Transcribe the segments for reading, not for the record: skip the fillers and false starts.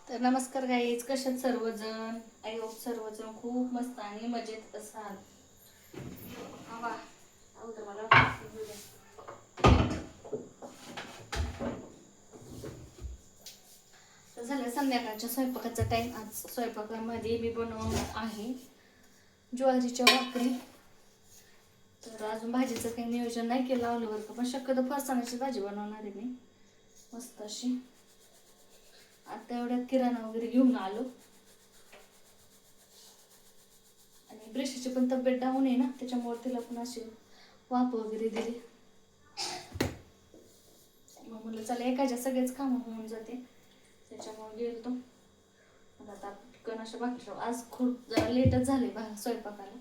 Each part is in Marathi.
तर नमस्कार गाईज, कशात सर्वजण. आय होप सर्वजण खूप मस्त आणि मजेत असाल. वा अगोदर मला वाटतं घेऊ द्या. तर झालं संध्याकाळच्या स्वयंपाकाचा टाइम. आज स्वयंपाकामध्ये मी बनवणार आहे ज्वारीच्या भाकरी. तर अजून भाजीचं काही नियोजन नाही केलं लावलं का, पण शक्यतो फरसाणाची भाजी बनवणार आहे मी मस्त अशी. आता एवढ्यात किराणा वगैरे घेऊन आलो आणि ब्रेशीची पण तब्येत डाऊन आहे ना, त्याच्यामुळे तिला पण अशी वाफ वगैरे दिली. मग म्हणलं चला एकाच्या सगळेच कामं होऊन जाते, त्याच्यामुळे गेलो. मग आता पटकन अशा भाकरी, आज खूप जरा लेटच झाले स्वयंपाकाला,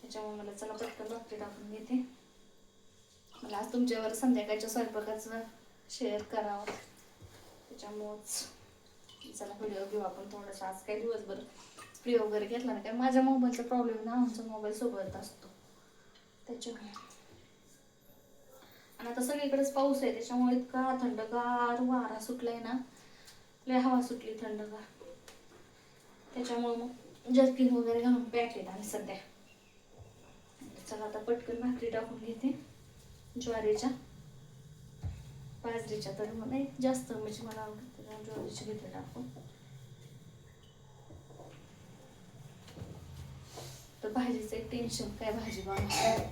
त्याच्यामुळे मला चला पटकन भाकरी टाकून घेते. मला आज तुमच्यावर संध्याकाळच्या स्वयंपाकाचं शेअर करावं, त्याच्यामुळंच चला व्हिडिओ घेऊ आपण थोडंसं. आज काही दिवसभर फ्री वगैरे घेतला नाही, काय माझ्या मोबाईलचा प्रॉब्लेम ना, आमचा मोबाईल सोबत असतो त्याच्यामुळे. आणि आता सगळीकडेच पाऊस आहे, त्याच्यामुळे इतका थंडगार वारा सुटलाय ना, लय हवा सुटली थंडगार. त्याच्यामुळे मग जर्किन वगैरे घालून पॅक येत आणि सध्या. चला आता पटकन भाकरी टाकून घेते ज्वारीच्या. बाजरीच्या तर नाही जास्त म्हणजे मला आवडते, ज्वारीची घेते टाकून. तर भाजीचं एक टेन्शन, काय भाजी बनवायची.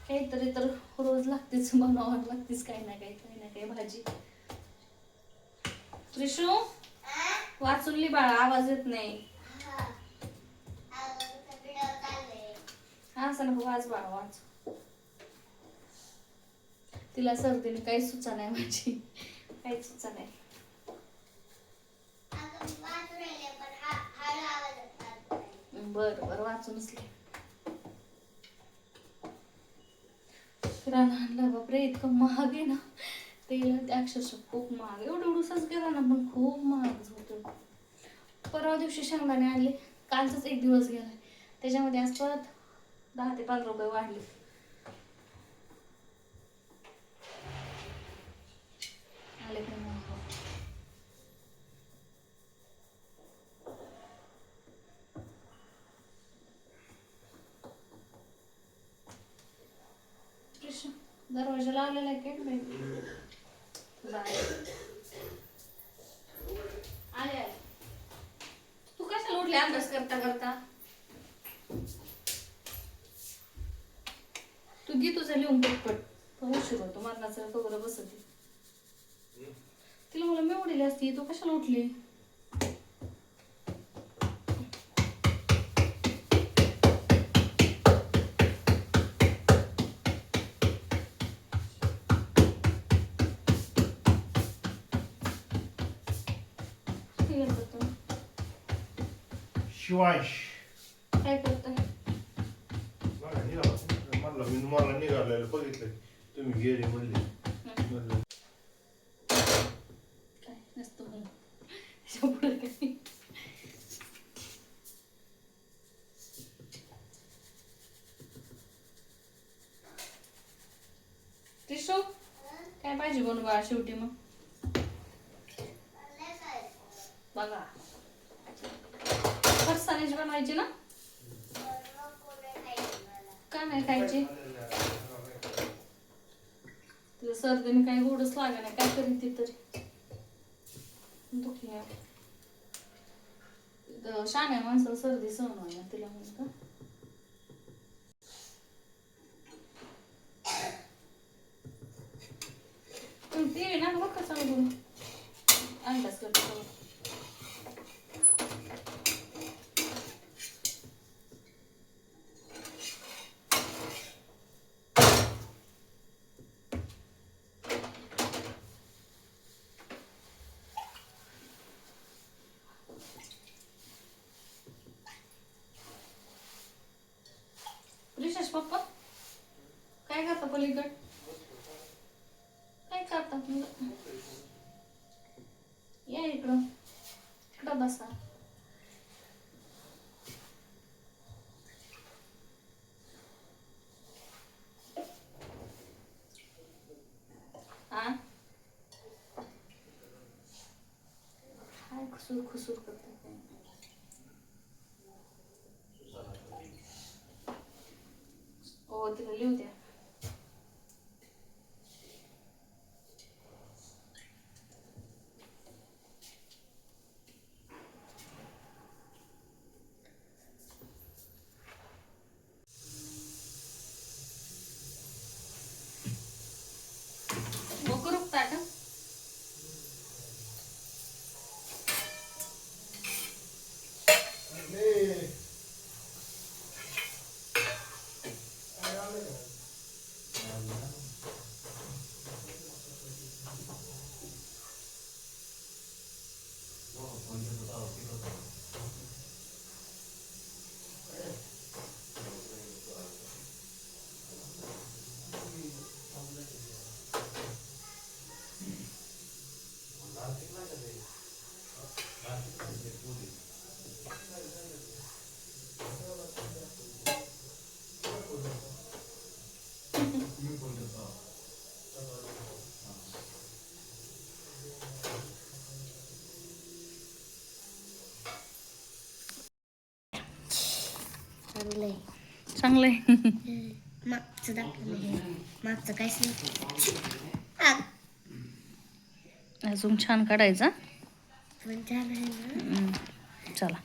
काहीतरी तर रोज लागतेच, बनवावं लागतेच काही ना काही भाजी. त्रिशू वाचून ली बाळा, आवाज येत नाही. हा असं नको वाच बाळा, वाच. तिला सर्दीने काही सुचा नाही माझी, काहीच सुचा नाही. बर बर वाचूनच लिह. किराणा आणला बापरे, इतकं महाग आहे ना तेल, ते अक्षरशः खूप महाग. एवढं एवढंच किराणा पण खूप महाग होतो. परवा दिवशी शेंगदाणे आणले, कालचाच एक दिवस गेलाय, त्याच्यामध्ये आज परत 10 ते 15 रुपये वाढले. आले पण दरवाजा लावलेला आहे काय आले आले. तू कशाला उठले अभ्यास करता करता? तू घे तुझं लिहून पटपट, उशीर होतो मरणाचा कवर बसते. तिला मला मेवढीली असती, तू कशाला उठली? शिवांश काय करताय? म्हणलं मी मला निघालेलं बघितलं, तुम्ही गेले म्हणले. काय नसतं म्हणून त्याच्या पुढे काही. त्रिशू काय भाजी बनवू बाळा शेवटी मग बघा. फरसाण्याची बनवायची ना? का नाही खायची? तिला सर्दीने काही गोडच लागा नाही, काय करीन ती तरी. दुखली शाण्या माणसाला सर्दी सहन व्हायला, तिला म्हणून का. टीव्ही ना बघ कसा अंदाज करतो. रिशाच पप्पा काय करता पलीकड? काय करता तुम्ही? या इकडं, इकडं बसा. खुसूर खुसूर करते. हो तिला लिहू द्या. करू ताट. चांगलंय. मागचं दाखवलं मागचं काहीच नाही. अजून छान काढायचा. पण छान आहे ना. चला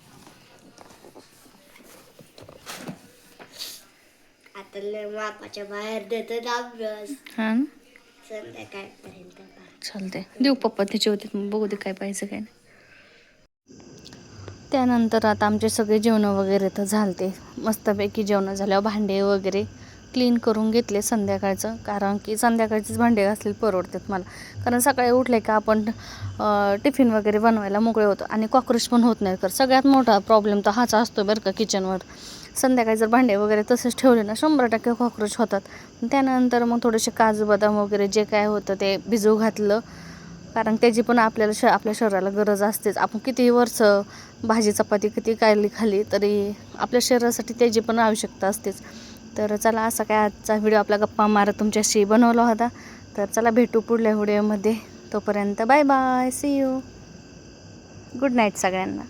आता लय मापाच्या बाहेर देतात अभ्यास. हा ना संध्याकाळपर्यंत चालते. देऊ पप्पा त्याचे होते मग बघू दे काय पाहिजे काय नाही. त्यानंतर आता आमचे सगळे जेवणं वगैरे तर झालते. मस्तपैकी जेवणं झाल्यावर भांडे वगैरे क्लीन करून घेतले संध्याकाळचं. कारण की संध्याकाळचेच भांडे घासले परवडतात मला. कारण सकाळी उठले का आपण टिफिन वगैरे बनवायला मोकळे होतो आणि कॉक्रोच पण होत नाही. तर सगळ्यात मोठा प्रॉब्लेम तर हाच असतो बरं का किचनवर. संध्याकाळी जर भांडे वगैरे तसेच ठेवले ना 100% कॉक्रोच होतात. त्यानंतर मग थोडेसे काजू बदाम वगैरे जे काय होतं ते भिजू घातलं. कारण त्याची पण आपल्याला आपल्या शरीराला गरज असतेच. आपण कितीही वर्ष भाजी चपाती किती खाल्ली तरी आपल्या शरीरासाठी त्याची पण आवश्यकता असतेच. तर चला असा काय आजचा व्हिडिओ आपला गप्पा मारत तुमच्याशी बनवला होता. तर चला भेटू पुढल्या व्हिडिओमध्ये. तोपर्यंत bye bye. See you. Good night सगळ्यांना.